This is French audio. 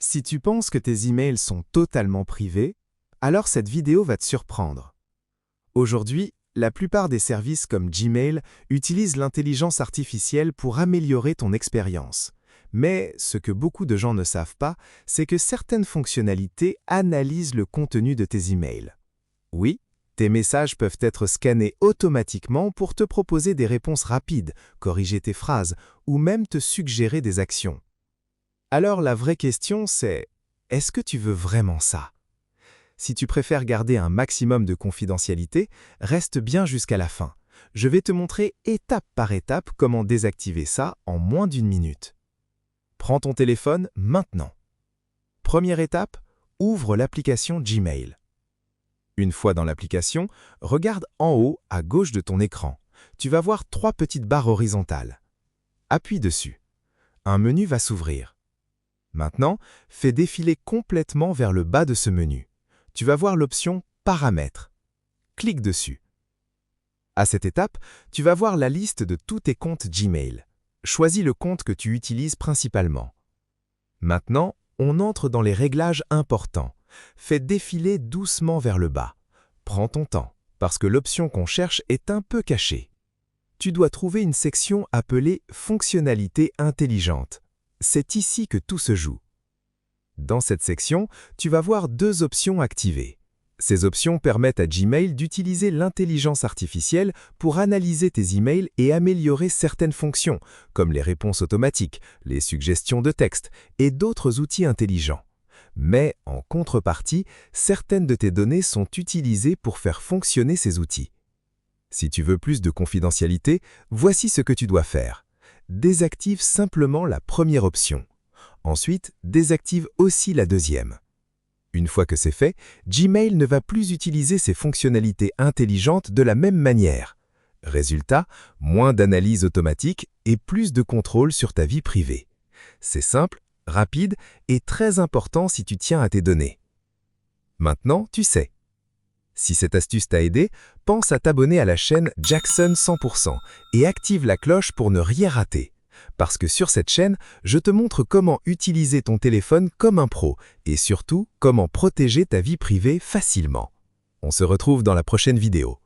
Si tu penses que tes emails sont totalement privés, alors cette vidéo va te surprendre. Aujourd'hui, la plupart des services comme Gmail utilisent l'intelligence artificielle pour améliorer ton expérience. Mais ce que beaucoup de gens ne savent pas, c'est que certaines fonctionnalités analysent le contenu de tes emails. Oui, tes messages peuvent être scannés automatiquement pour te proposer des réponses rapides, corriger tes phrases ou même te suggérer des actions. Alors la vraie question c'est, est-ce que tu veux vraiment ça? Si tu préfères garder un maximum de confidentialité, reste bien jusqu'à la fin. Je vais te montrer étape par étape comment désactiver ça en moins d'1 minute. Prends ton téléphone maintenant. Première étape, ouvre l'application Gmail. Une fois dans l'application, regarde en haut à gauche de ton écran. Tu vas voir 3 petites barres horizontales. Appuie dessus. Un menu va s'ouvrir. Maintenant, fais défiler complètement vers le bas de ce menu. Tu vas voir l'option « Paramètres ». Clique dessus. À cette étape, tu vas voir la liste de tous tes comptes Gmail. Choisis le compte que tu utilises principalement. Maintenant, on entre dans les réglages importants. Fais défiler doucement vers le bas. Prends ton temps, parce que l'option qu'on cherche est un peu cachée. Tu dois trouver une section appelée « Fonctionnalités intelligentes ». C'est ici que tout se joue. Dans cette section, tu vas voir 2 options activées. Ces options permettent à Gmail d'utiliser l'intelligence artificielle pour analyser tes emails et améliorer certaines fonctions, comme les réponses automatiques, les suggestions de texte et d'autres outils intelligents. Mais, en contrepartie, certaines de tes données sont utilisées pour faire fonctionner ces outils. Si tu veux plus de confidentialité, voici ce que tu dois faire. Désactive simplement la première option. Ensuite, désactive aussi la deuxième. Une fois que c'est fait, Gmail ne va plus utiliser ces fonctionnalités intelligentes de la même manière. Résultat, moins d'analyse automatique et plus de contrôle sur ta vie privée. C'est simple, rapide et très important si tu tiens à tes données. Maintenant, tu sais. Si cette astuce t'a aidé, pense à t'abonner à la chaîne Jackson 100% et active la cloche pour ne rien rater. Parce que sur cette chaîne, je te montre comment utiliser ton téléphone comme un pro et surtout comment protéger ta vie privée facilement. On se retrouve dans la prochaine vidéo.